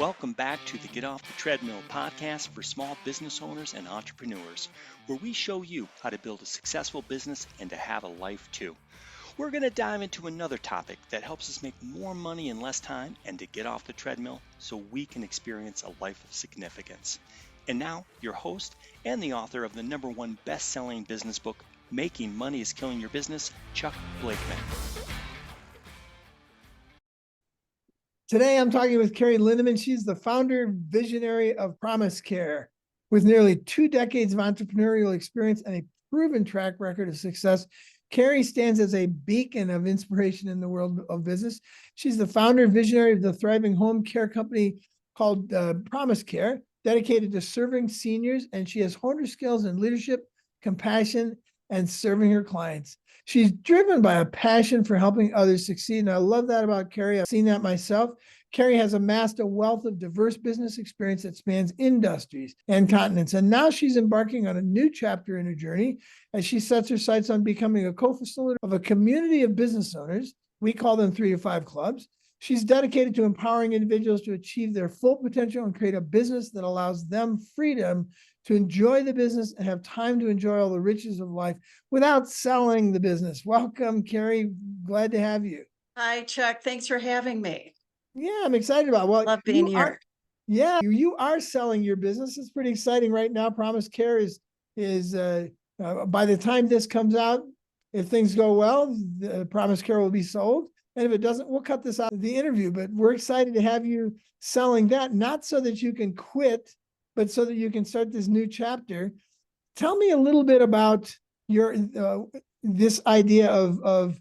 Welcome back to the Get Off the Treadmill podcast for small business owners and entrepreneurs, where we show you how to build a successful business and to have a life too. We're going to dive into another topic that helps us make more money in less time and to get off the treadmill so we can experience a life of significance. And now, your host and the author of the #1 best-selling business book, Making Money is Killing Your Business, Chuck Blakeman. Today, I'm talking with Carey Lindeman. She's the founder visionary of Promise Care. With nearly 2 decades of entrepreneurial experience and a proven track record of success, Carey stands as a beacon of inspiration in the world of business. She's the founder and visionary of the thriving home care company called Promise Care, dedicated to serving seniors, and she has honed her skills in leadership, compassion, and serving her clients. She's driven by a passion for helping others succeed, and I love that about Carey. I've seen that myself. Carey has amassed a wealth of diverse business experience that spans industries and continents, and now she's embarking on a new chapter in her journey as she sets her sights on becoming a co-facilitator of a community of business owners. We call them 3 to 5 clubs. She's dedicated to empowering individuals to achieve their full potential and create a business that allows them freedom to enjoy the business and have time to enjoy all the riches of life without selling the business. Welcome, Carey. Glad to have you. Hi, Chuck. Thanks for having me. Yeah, I'm excited about it. Well, love being here. You are selling your business. It's pretty exciting right now. Promise Care is by the time this comes out, if things go well, the Promise Care will be sold. And if it doesn't, we'll cut this out of the interview. But we're excited to have you selling that, not so that you can quit, but so that you can start this new chapter. Tell me a little bit about your this idea of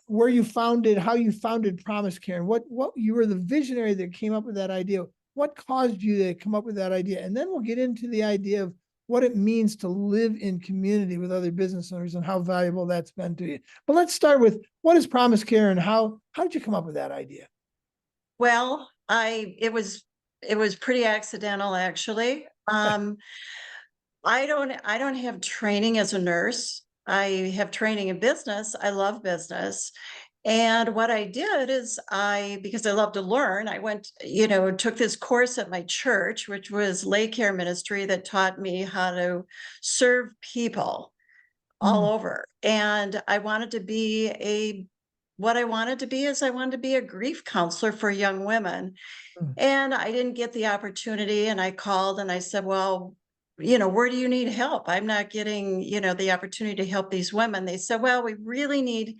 where you founded, how you founded Promise Care, and what you were the visionary that came up with that idea. What caused you to come up with that idea? And then we'll get into the idea of what it means to live in community with other business owners and how valuable that's been to you. But let's start with, what is Promise Care and how did you come up with that idea? Well, it was pretty accidental, actually. I don't have training as a nurse. I have training in business. I love business. And what I did is because I love to learn, I went, took this course at my church, which was lay care ministry, that taught me how to serve people all over. And I wanted to be a grief counselor for young women. And I didn't get the opportunity. And I called and I said, well, where do you need help? I'm not getting, the opportunity to help these women. They said, well, we really need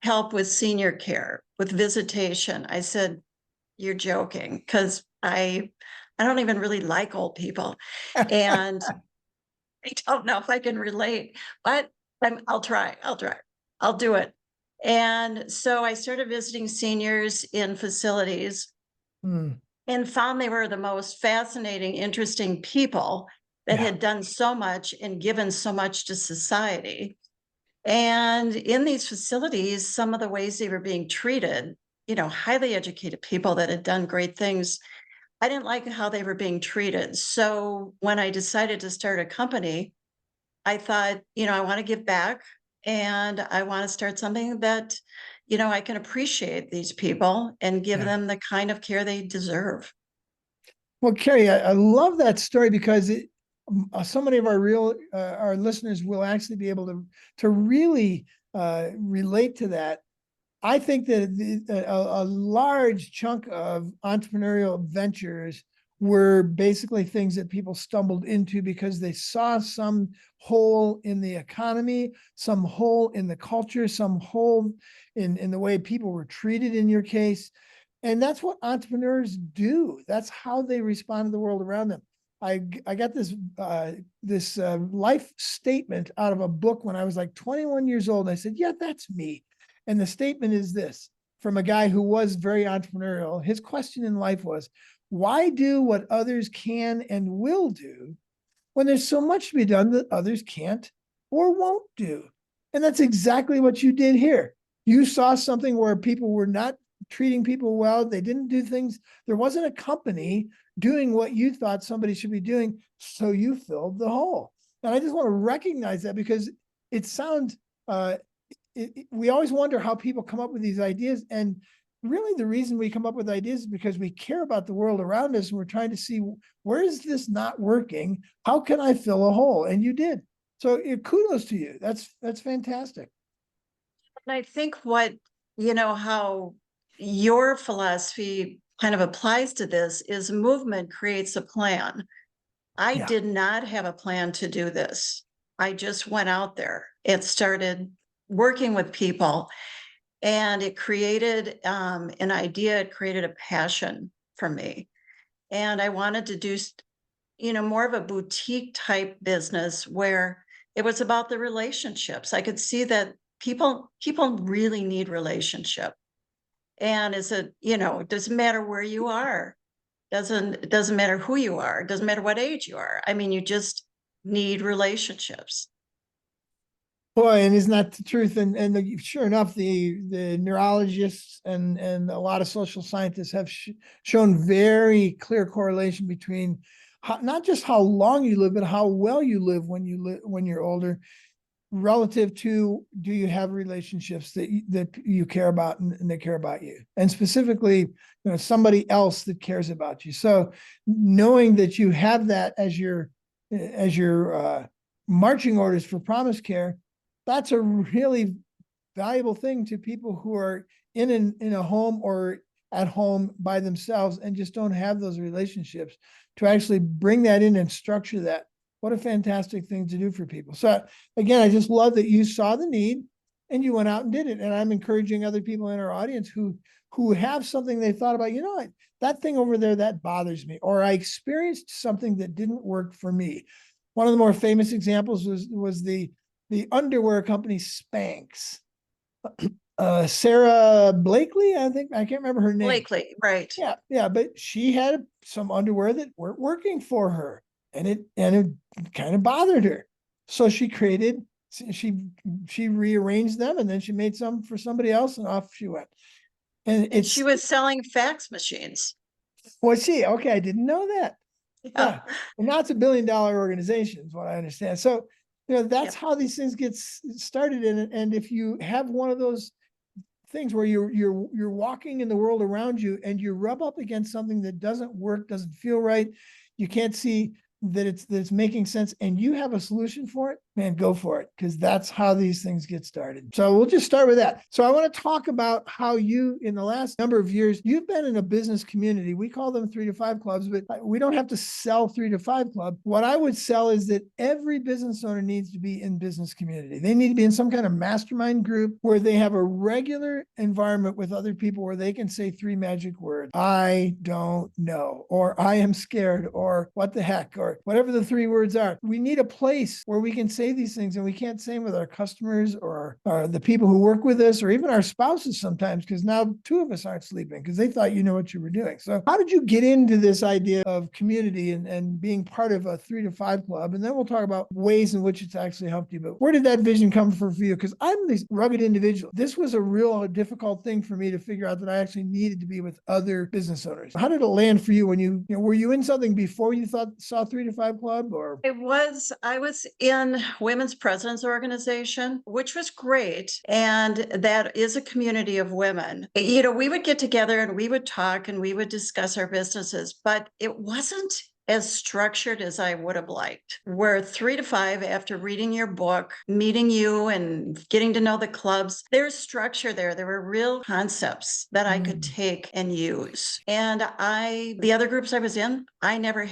help with senior care, with visitation. I said, you're joking, because I don't even really like old people. And I don't know if I can relate, but I'll try. I'll do it. And so I started visiting seniors in facilities and found they were the most fascinating, interesting people that had done so much and given so much to society. And in these facilities, some of the ways they were being treated, highly educated people that had done great things, I didn't like how they were being treated. So when I decided to start a company, I thought, I want to give back, and I want to start something that, I can appreciate these people and give them the kind of care they deserve. Well, Carey, I love that story because so many of our listeners will actually be able to really relate to that. I think that a large chunk of entrepreneurial ventures were basically things that people stumbled into because they saw some hole in the economy, some hole in the culture, some hole in the way people were treated in your case. And that's what entrepreneurs do. That's how they respond to the world around them. I got this life statement out of a book when I was like 21 years old. And I said, yeah, that's me. And the statement is this, from a guy who was very entrepreneurial. His question in life was, why do what others can and will do when there's so much to be done that others can't or won't do? And that's exactly what you did here. You saw something where people were not treating people well. They didn't do things. There wasn't a company doing what you thought somebody should be doing. So you filled the hole. And I just want to recognize that because it sounds, we always wonder how people come up with these ideas. And really the reason we come up with ideas is because we care about the world around us and we're trying to see, where is this not working? How can I fill a hole? And you did. So kudos to you. That's fantastic. And I think how your philosophy kind of applies to this is movement creates a plan. I Yeah. did not have a plan to do this. I just went out there and started working with people, and it created an idea. It created a passion for me. And I wanted to do, more of a boutique type business where it was about the relationships. I could see that people really need relationship. And it doesn't matter where you are. It doesn't matter who you are. It doesn't matter what age you are. I mean, you just need relationships. Boy, and isn't that the truth? And sure enough, the neurologists and a lot of social scientists have shown very clear correlation between not just how long you live, but how well you live when you're older, relative to, do you have relationships that you care about and they care about you, and specifically, somebody else that cares about you. So knowing that you have that as your marching orders for Promise Care, that's a really valuable thing to people who are in a home or at home by themselves and just don't have those relationships, to actually bring that in and structure that. What a fantastic thing to do for people. So again, I just love that you saw the need and you went out and did it. And I'm encouraging other people in our audience who have something they thought about, that thing over there, that bothers me, or I experienced something that didn't work for me. One of the more famous examples was the underwear company Spanx. Sarah Blakely, I can't remember her name. Blakely, right. Yeah, but she had some underwear that weren't working for her, and it kind of bothered her. So she rearranged them, and then she made some for somebody else, and off she went. And she was selling fax machines. Was she? Okay, I didn't know that. Yeah. And now it's $1 billion organization, is what I understand. So, that's how these things get started. And if you have one of those things where you're walking in the world around you and you rub up against something that doesn't work, doesn't feel right, you can't see that it's making sense, and you have a solution for it, man, go for it, because that's how these things get started. So we'll just start with that. So I want to talk about how you, in the last number of years, you've been in a business community. We call them 3 to 5 clubs, but we don't have to sell 3 to 5 club. What I would sell is that every business owner needs to be in business community. They need to be in some kind of mastermind group where they have a regular environment with other people where they can say 3 magic words: I don't know, or I am scared, or what the heck, or whatever the 3 words are. We need a place where we can say these things, and we can't say them with our customers or the people who work with us, or even our spouses sometimes, because now 2 of us aren't sleeping because they thought you know what you were doing. So how did you get into this idea of community and being part of a 3 to 5 club? And then we'll talk about ways in which it's actually helped you. But where did that vision come from for you? Because I'm this rugged individual. This was a real difficult thing for me to figure out, that I actually needed to be with other business owners. How did it land for you when were you in something before you saw 3 to 5 club? Or I was in Women's Presidents Organization, which was great. And that is a community of women. We would get together and we would talk and we would discuss our businesses, but it wasn't as structured as I would have liked. Where 3 to 5, after reading your book, meeting you and getting to know the clubs, there's structure there. There were real concepts that I could take and use. And the other groups I was in, I never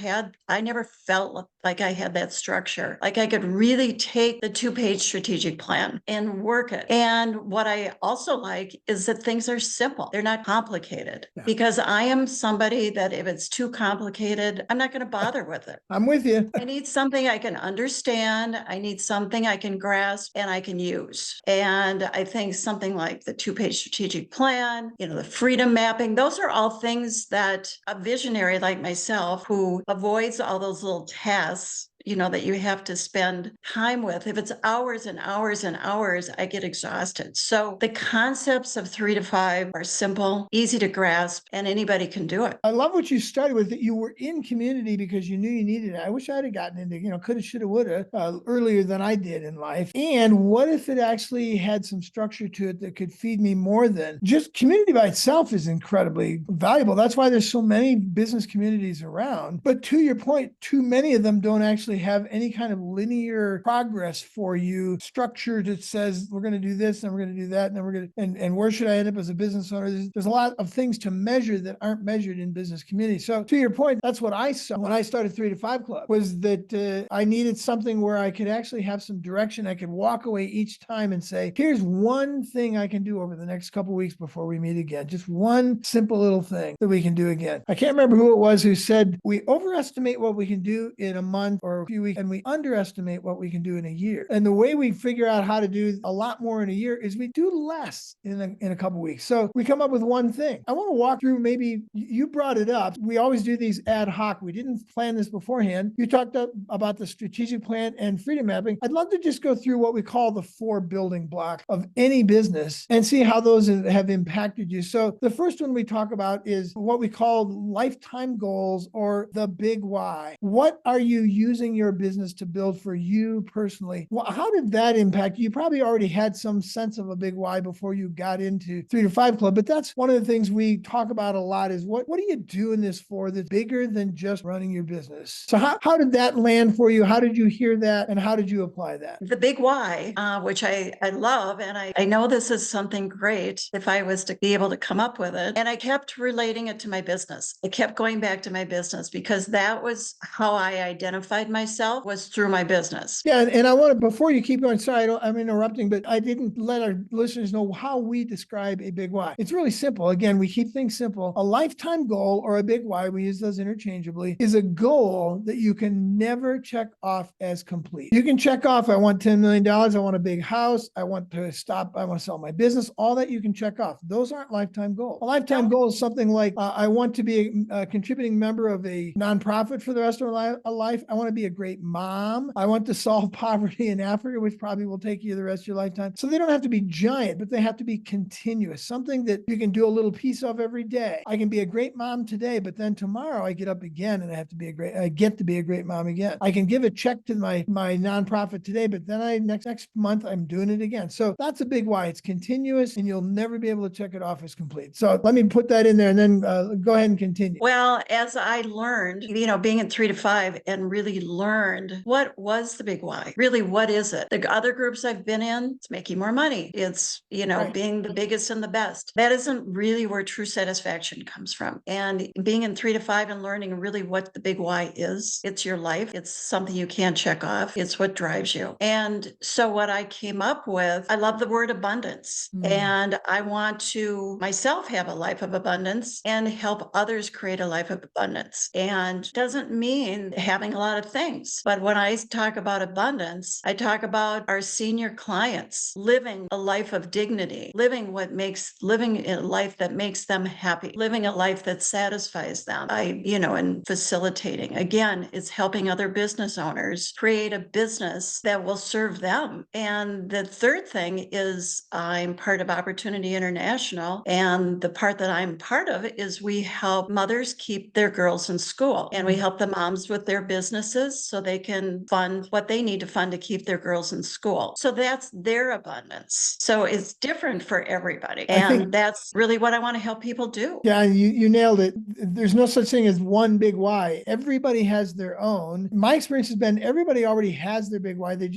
felt like I had that structure. Like I could really take the 2-page strategic plan and work it. And what I also like is that things are simple. They're not complicated, because I am somebody that if it's too complicated, I'm not going to bother with it. I'm with you. I need something I can understand. I need something I can grasp and I can use. And I think something like the 2-page strategic plan, the freedom mapping, those are all things that a visionary like myself, who avoids all those little tasks, that you have to spend time with. If it's hours and hours and hours, I get exhausted. So the concepts of 3 to 5 are simple, easy to grasp, and anybody can do it. I love what you started with, that you were in community because you knew you needed it. I wish I'd have gotten into, coulda, shoulda, woulda earlier than I did in life. And what if it actually had some structure to it that could feed me more than just community by itself is incredibly valuable. That's why there's so many business communities around. But to your point, too many of them don't actually have any kind of linear progress for you, structure that says we're going to do this and we're going to do that and then we're going to, and where should I end up as a business owner? There's a lot of things to measure that aren't measured in business community. So to your point, that's what I saw when I started 3 to 5 Club, was that I needed something where I could actually have some direction. I could walk away each time and say, here's one thing I can do over the next couple of weeks before we meet again. Just one simple little thing that we can do again. I can't remember who it was who said, we overestimate what we can do in a month or a few weeks, and we underestimate what we can do in a year. And the way we figure out how to do a lot more in a year is we do less in a couple of weeks. So we come up with one thing. I want to walk through, maybe you brought it up. We always do these ad hoc. We didn't plan this beforehand. You talked about the strategic plan and freedom mapping. I'd love to just go through what we call the 4 building blocks of any business and see how those have impacted you. So the first one we talk about is what we call lifetime goals, or the big why. What are you using your business to build for you personally? Well, how did that impact you? You probably already had some sense of a big why before you got into 3 to 5 Club, but that's one of the things we talk about a lot is what are you doing this for that's bigger than just running your business? So how did that land for you? How did you hear that? And how did you apply that? The big why, which I love, and I know this is something great if I was to be able to come up with it. And I kept relating it to my business. I kept going back to my business because that was how I identified myself, was through my business. Yeah, and I want to, before you keep going, sorry, I'm interrupting, but I didn't let our listeners know how we describe a big why. It's really simple. Again, we keep things simple. A lifetime goal, or a big why, we use those interchangeably, is a goal that you can never check off as complete. You can check off, I want $10 million, I want a big house, I want to sell my business, all that you can check off. Those aren't lifetime goals. A lifetime goal is something like, I want to be a contributing member of a nonprofit for the rest of my life. I want to be a great mom. I want to solve poverty in Africa, which probably will take you the rest of your lifetime. So they don't have to be giant, but they have to be continuous, something that you can do a little piece of every day. I can be a great mom today, but then tomorrow I get up again and I get to be a great mom again. I can give a check to my nonprofit today, but then next month I'm doing it again. So that's a big why. It's continuous and you'll never be able to check it off as complete. So let me put that in there and then go ahead and continue. Well, as I learned, being in 3 to 5 and really learned what was the big why, really, what is it? The other groups I've been in, it's making more money. It's, right, being the biggest and the best. That isn't really where true satisfaction comes from. And being in 3 to 5 and learning really what the big why is, it's your life. It's something you can't check off. It's what drives you. And so what I came up with, I love the word abundance. And I want to myself have a life of abundance and help others create a life of abundance. And doesn't mean having a lot of things. But when I talk about abundance, I talk about our senior clients living a life of dignity, living a life that makes them happy, living a life that satisfies them. And facilitating. Again, it's helping other business owners create a business that will serve them. And the third thing is I'm part of Opportunity International. And the part that I'm part of is we help mothers keep their girls in school. And we help the moms with their businesses so they can fund what they need to fund to keep their girls in school. So that's their abundance. So it's different for everybody. And that's really what I want to help people do. Yeah, you nailed it. There's no such thing as one big why. Everybody has their own. My experience has been everybody already has their big why. They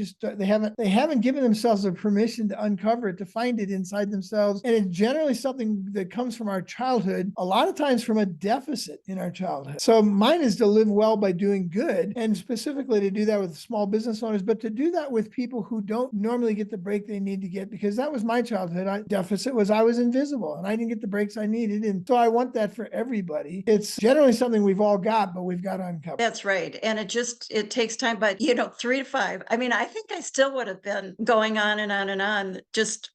haven't given themselves the permission to uncover it, to find it inside themselves. And it's generally something that comes from our childhood, a lot of times from a deficit in our childhood. So mine is to live well by doing good, and specifically to do that with small business owners, but to do that with people who don't normally get the break they need to get, because that was my childhood. Deficit was I was invisible and I didn't get the breaks I needed. And so I want that for everybody. It's generally something we've all got, but we've got to uncover. That's right. And it takes time, but 3 to 5. I mean, I think I still would have been going on and on and on, just,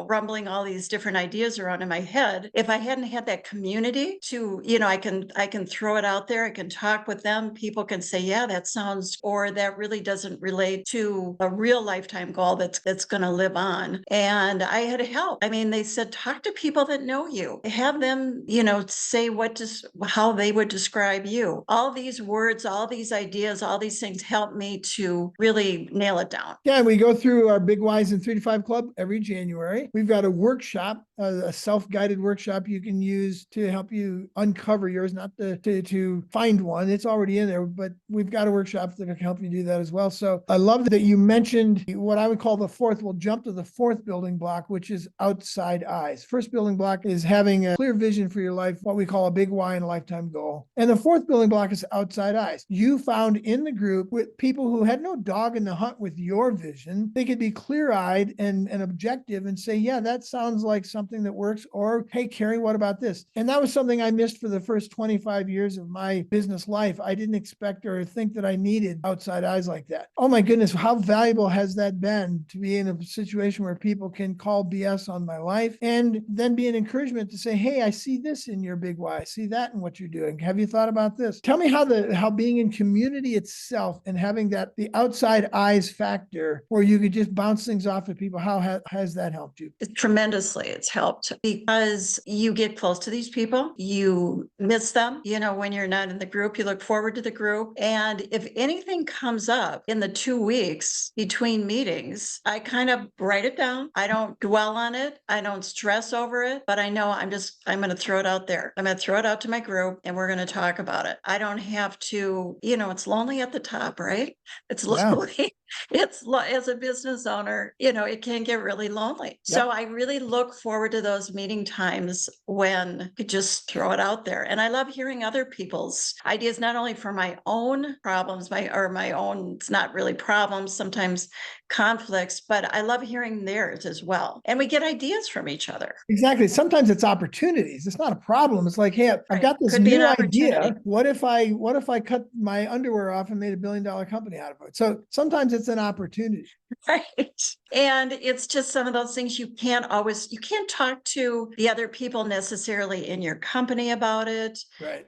rumbling all these different ideas around in my head. If I hadn't had that community to, I can throw it out there. I can talk with them. People can say, yeah, that's sounds, or that really doesn't relate to a real lifetime goal that's going to live on. And I had help. I mean, they said, talk to people that know you, have them, say how they would describe you. All these words, all these ideas, all these things help me to really nail it down. Yeah, and we go through our Big Whys in 3 to 5 Club every January. We've got a workshop, a self-guided workshop you can use to help you uncover yours, not to find one. It's already in there, but we've got a workshop that can help you do that as well. So I love that you mentioned what I would call the fourth. We'll jump to the fourth building block, which is outside eyes. First building block is having a clear vision for your life, what we call a big why and a lifetime goal. And the fourth building block is outside eyes. You found in the group with people who had no dog in the hunt with your vision. They could be clear-eyed and objective and say, yeah, that sounds like something that works. Or, hey, Carey, what about this? And that was something I missed for the first 25 years of my business life. I didn't expect or think that I needed outside eyes like that. Oh my goodness, how valuable has that been to be in a situation where people can call BS on my life and then be an encouragement to say, hey, I see this in your big why. I see that in what you're doing. Have you thought about this? Tell me how being in community itself and having the outside eyes factor where you could just bounce things off of people, how has that helped you? Tremendously, it's helped because you get close to these people, you miss them, when you're not in the group, you look forward to the group. And if anything comes up in the 2 weeks between meetings, I kind of write it down. I don't dwell on it. I don't stress over it, but I know I'm going to throw it out there. I'm going to throw it out to my group and we're going to talk about it. I don't have to, it's lonely at the top, right? It's lonely. As a business owner, it can get really lonely. Yep. So I really look forward to those meeting times when I just throw it out there. And I love hearing other people's ideas, not only for my own problems, it's not really problems, sometimes conflicts, but I love hearing theirs as well. And we get ideas from each other. Exactly. Sometimes it's opportunities. It's not a problem. It's like, hey, I've got this new idea. What if I cut my underwear off and made $1 billion company out of it? So sometimes it's an opportunity. Right. And it's just some of those things you can't talk to the other people necessarily in your company about it. Right.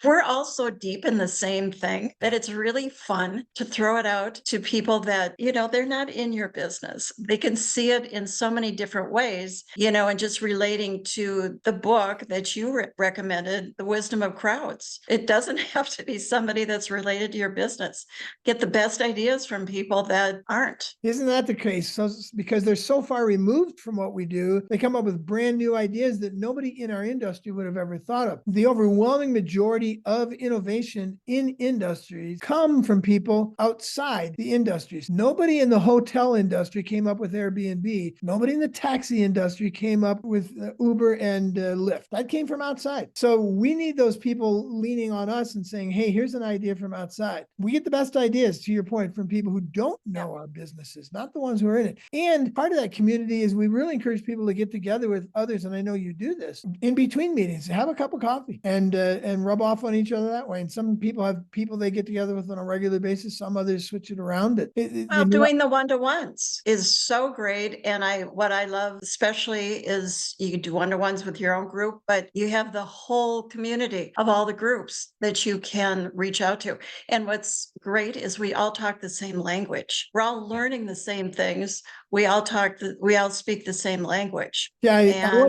We're all so deep in the same thing that it's really fun to throw it out to people that, they're not in your business. They can see it in so many different ways, and just relating to the book that you recommended, The Wisdom of Crowds. It doesn't have to be somebody that's related to your business. Get the best ideas from people that aren't. Isn't that the case? So, because they're so far removed from what we do, they come up with brand new ideas that nobody in our industry would have ever thought of. The overwhelming majority of innovation in industries come from people outside the industries. Nobody in the hotel industry came up with Airbnb. Nobody in the taxi industry came up with Uber and Lyft. That came from outside. So we need those people leaning on us and saying, hey, here's an idea from outside. We get the best ideas, to your point, from people who don't know our businesses, not the ones who are in it. And part of that community is we really encourage people to get together with others, and I know you do this, in between meetings, have a cup of coffee and rub off on each other that way. And some people have people they get together with on a regular basis. Some others switch it around. Doing the one-to-ones is so great. And what I love especially is you can do one-to-ones with your own group, but you have the whole community of all the groups that you can reach out to. And what's great is we all talk the same language. We're all learning the same things. We all speak the same language. Yeah,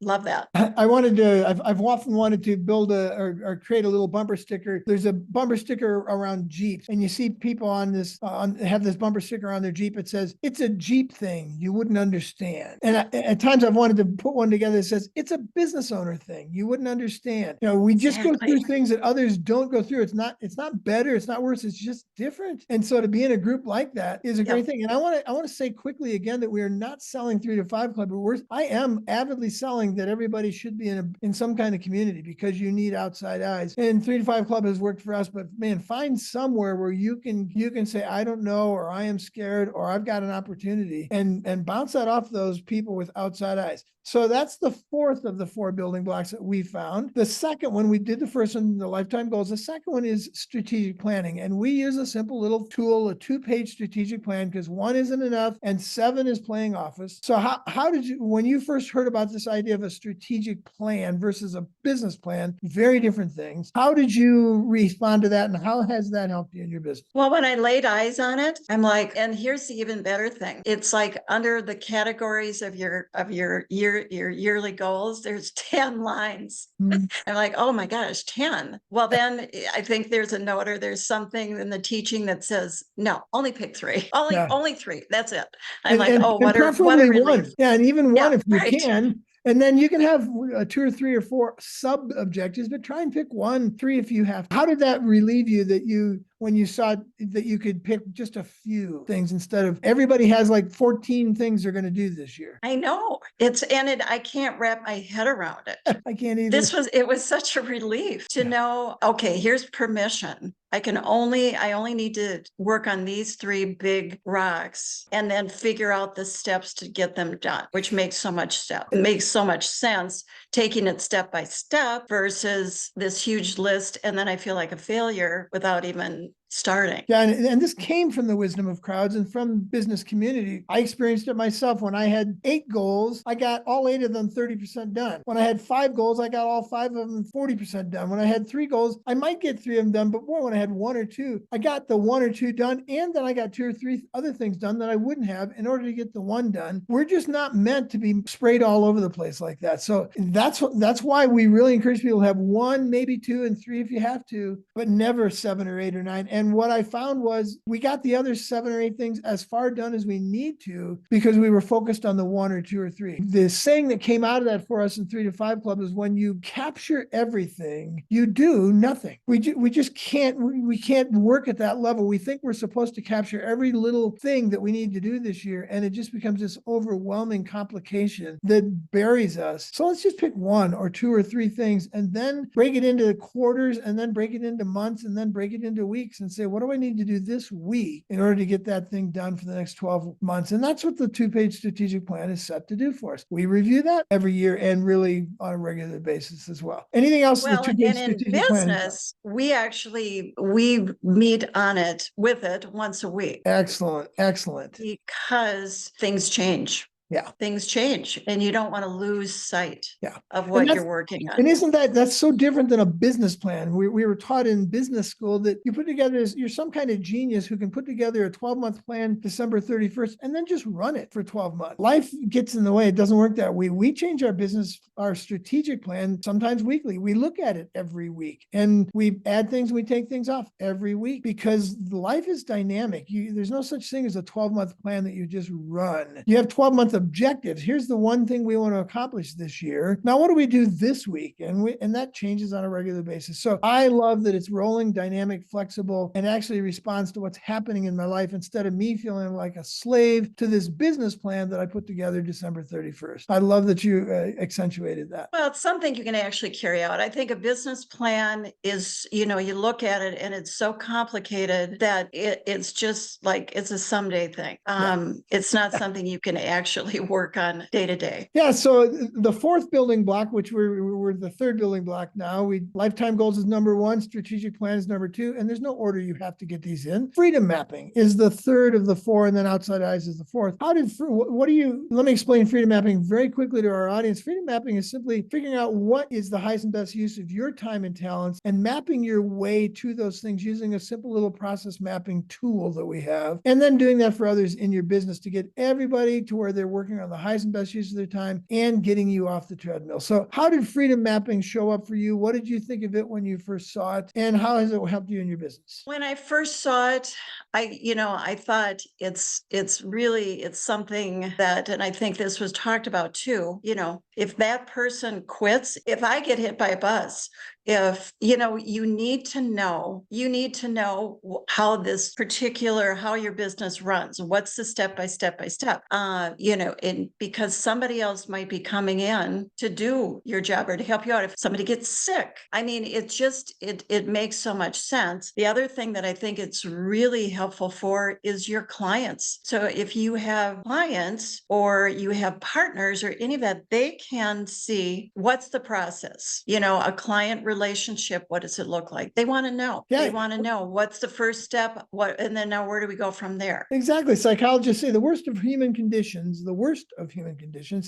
love that. I've often wanted to build or create a little bumper sticker. There's a bumper sticker around Jeeps, and you see people have this bumper sticker on their Jeep. It says, "It's a Jeep thing you wouldn't understand." And at times I've wanted to put one together that says, "It's a business owner thing you wouldn't understand." We just go through things that others don't go through. It's not better. It's not worse. It's just different. And so to be in a group like that is a great thing. And I want to say quickly again that we are not selling 3 to 5 Club, but I am avidly selling that everybody should be in some kind of community because you need outside eyes. And 3 to 5 Club has worked for us, but man, find somewhere where you can say, I don't know, or I am scared, or I've got an opportunity, and bounce that off those people with outside eyes. So that's the fourth of the 4 building blocks that we found. The second one, we did the first one, the lifetime goals. The second one is strategic planning. And we use a simple little tool, a 2-page 2-page strategic plan because one isn't enough and 7 is playing office. So how did you, when you first heard about this idea of a strategic plan versus a business plan, very different things. How did you respond to that and how has that helped you in your business? Well, when I laid eyes on it, I'm like, and here's the even better thing. It's like under the categories of your yearly goals, there's 10 lines. I'm like, oh my gosh, 10. Well, then I think there's a note or there's something in the teaching that says, no, only pick 3. Only 3. That's it. I'm like, oh, what a preferably relief. one. Yeah, and even one if you right. can. And then you can have 2 or 3 or 4 sub objectives, but try and pick 1, 3 if you have. How did that relieve you that you, when you saw that you could pick just a few things instead of everybody has like 14 things they're going to do this year? I know I can't wrap my head around it. I can't either. It was such a relief to know, okay, here's permission. I only need to work on these 3 big rocks and then figure out the steps to get them done, which makes so much sense, taking it step by step versus this huge list. And then I feel like a failure without even starting. Yeah, and this came from the wisdom of crowds and from business community. I experienced it myself. When I had 8 goals, I got all 8 of them 30% done. When I had 5 goals, I got all 5 of them 40% done. When I had 3 goals, I might get 3 of them done, but more when I had 1 or 2, I got the 1 or 2 done, and then I got 2 or 3 other things done that I wouldn't have in order to get the 1 done. We're just not meant to be sprayed all over the place like that. So that's why we really encourage people to have 1, maybe 2, and 3 if you have to, but never 7 or 8 or 9. And what I found was we got the other 7 or 8 things as far done as we need to because we were focused on the 1 or 2 or 3. The saying that came out of that for us in 3 to 5 Club is when you capture everything, you do nothing. We just can't work at that level. We think we're supposed to capture every little thing that we need to do this year, and it just becomes this overwhelming complication that buries us. So let's just pick 1 or 2 or 3 things and then break it into quarters and then break it into months and then break it into weeks and say, what do I need to do this week in order to get that thing done for the next 12 months? And that's what the 2-page strategic plan is set to do for us. We review that every year and really on a regular basis as well. Anything else? Well, the 2-page and in strategic business, we meet on it with it once a week. Excellent. Because things change. Yeah. Things change and you don't want to lose sight of what you're working on. And isn't that's so different than a business plan? We were taught in business school that you put together, you're some kind of genius who can put together a 12-month plan December 31st and then just run it for 12 months. Life gets in the way. It doesn't work that way. We change our business, our strategic plan, sometimes weekly. We look at it every week and we add things, we take things off every week because life is dynamic. There's no such thing as a 12-month plan that you just run. You have 12-month objectives. Here's the one thing we want to accomplish this year. Now, what do we do this week? And that changes on a regular basis. So I love that it's rolling, dynamic, flexible, and actually responds to what's happening in my life instead of me feeling like a slave to this business plan that I put together December 31st. I love that you accentuated that. Well, it's something you can actually carry out. I think a business plan is, you look at it and it's so complicated that it's just like, it's a someday thing. It's not something you can actually work on day to day. Yeah. So the 4th building block, which we're the 3rd building block now, lifetime goals is number 1, strategic plan is number 2, and there's no order you have to get these in. Freedom mapping is the 3rd of the 4, and then outside eyes is the 4th. Let me explain freedom mapping very quickly to our audience. Freedom mapping is simply figuring out what is the highest and best use of your time and talents and mapping your way to those things using a simple little process mapping tool that we have, and then doing that for others in your business to get everybody to where they're working on the highest and best use of their time and getting you off the treadmill. So how did freedom mapping show up for you? What did you think of it when you first saw it? And how has it helped you in your business? When I first saw it, I thought it's something that, and I think this was talked about too, if that person quits, if I get hit by a bus, if, you need to know how your business runs. What's the step by step. because somebody else might be coming in to do your job or to help you out if somebody gets sick. I mean, it makes so much sense. The other thing that I think it's really helpful for is your clients. So if you have clients or you have partners or any of that, they can see what's the process, a client relationship. What does it look like? They want to know. Yeah. They want to know what's the first step, and then now where do we go from there? Exactly. Psychologists say the worst of human conditions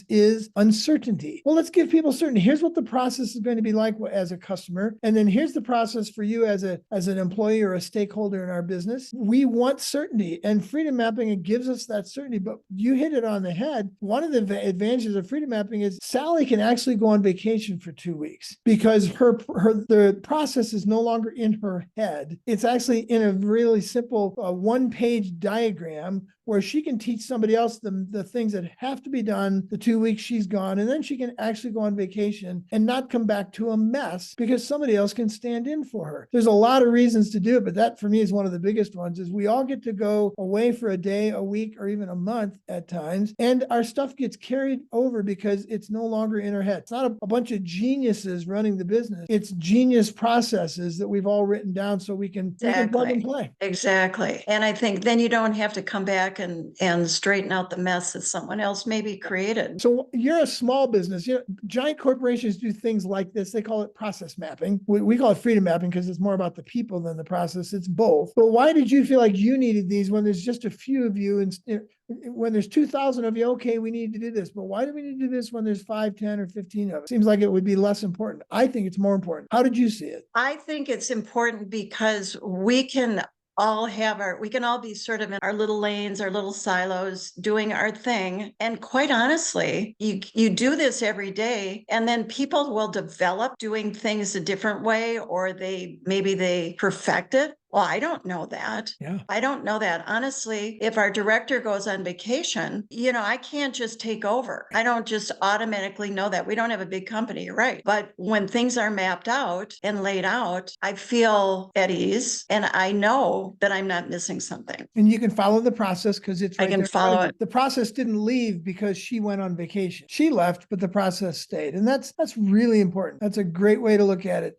is uncertainty. Well, let's give people certainty. Here's what the process is going to be like as a customer. And then here's the process for you as an employee or a stakeholder in our business. We want certainty, and freedom mapping, it gives us that certainty. But you hit it on the head. One of the advantages of freedom mapping is Sally can actually go on vacation for 2 weeks because the process is no longer in her head. It's actually in a really simple one-page diagram where she can teach somebody else the things that have to be done the 2 weeks she's gone, and then she can actually go on vacation and not come back to a mess because somebody else can stand in for her. There's a lot of reasons to do it, but that for me is one of the biggest ones, is we all get to go away for a day, a week, or even a month at times, and our stuff gets carried over because it's no longer in our head. It's not a bunch of geniuses running the business. It's genius processes that we've all written down so we can plug and play. Exactly. And I think then you don't have to come back and straighten out the mess that someone else maybe created. So you're a small business. Giant corporations do things like this. They call it process mapping. We call it freedom mapping because it's more about the people than the process. It's both. But why did you feel like you needed these when there's just a few of you and when there's 2,000 of you? Okay, we need to do this. But why do we need to do this when there's 5, 10, or 15 of us? Seems like it would be less important. I think it's more important. How did you see it? I think it's important because we can all be sort of in our little lanes, our little silos, doing our thing. And quite honestly, you do this every day, and then people will develop doing things a different way, or maybe they perfect it. Well, I don't know that. Yeah. I don't know that. Honestly, if our director goes on vacation, I can't just take over. I don't just automatically know that. We don't have a big company, right? But when things are mapped out and laid out, I feel at ease, and I know that I'm not missing something. And you can follow the process because it's right I can there. follow it. The process didn't leave because she went on vacation. She left, but the process stayed. And that's really important. That's a great way to look at it.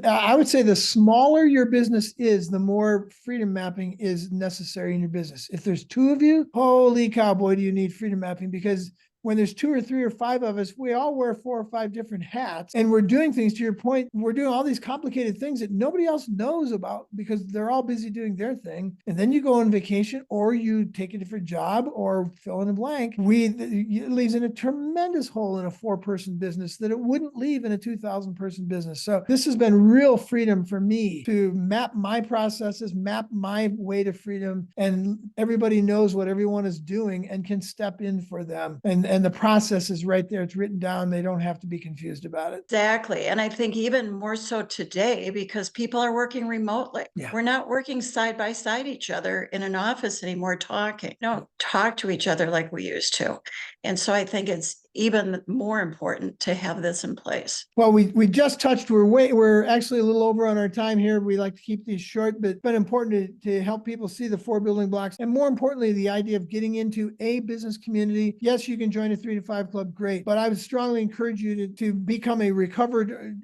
I would say the smaller your business is, the more freedom mapping is necessary in your business. If there's 2 of you, holy cow, boy, do you need freedom mapping, because when there's 2 or 3 or 5 of us, we all wear 4 or 5 different hats, and we're doing things, to your point, we're doing all these complicated things that nobody else knows about because they're all busy doing their thing. And then you go on vacation, or you take a different job, or fill in a blank. It leaves in a tremendous hole in a 4-person business that it wouldn't leave in a 2,000-person business. So this has been real freedom for me to map my processes, map my way to freedom, and everybody knows what everyone is doing and can step in for them. And the process is right there. It's written down. They don't have to be confused about it. Exactly. And I think even more so today, because people are working remotely. Yeah. We're not working side by side each other in an office anymore talking. Don't talk to each other like we used to. And so I think it's even more important to have this in place. Well, we just touched, we're actually a little over on our time here. We like to keep these short, but important to help people see the 4 building blocks. And more importantly, the idea of getting into a business community. Yes, you can join a 3 to 5 club, great. But I would strongly encourage you to become a recovered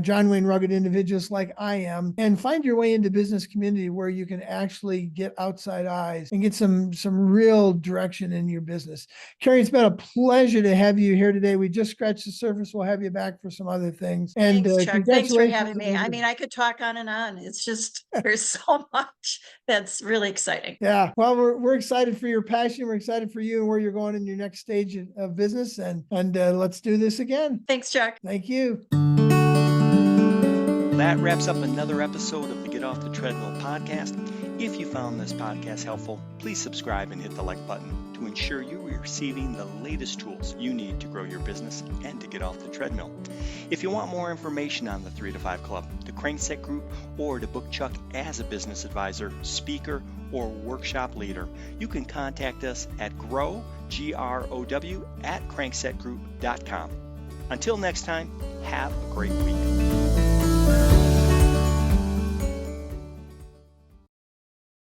John Wayne Rugged individualist like I am, and find your way into business community where you can actually get outside eyes and get some real direction in your business. Carey, it's been a pleasure to have you here today. We just scratched the surface. We'll have you back for some other things. And Thanks, Chuck. Thanks for having me. I mean, I could talk on and on. It's just, there's so much that's really exciting. Yeah. Well, we're excited for your passion. We're excited for you and where you're going in your next stage of business. And let's do this again. Thanks, Chuck. Thank you. That wraps up another episode of the Get Off the Treadmill podcast. If you found this podcast helpful, please subscribe and hit the like button to ensure you are receiving the latest tools you need to grow your business and to get off the treadmill. If you want more information on the 3 to 5 Club, the Crankset Group, or to book Chuck as a business advisor, speaker, or workshop leader, you can contact us at grow@cranksetgroup.com. Until next time, have a great week.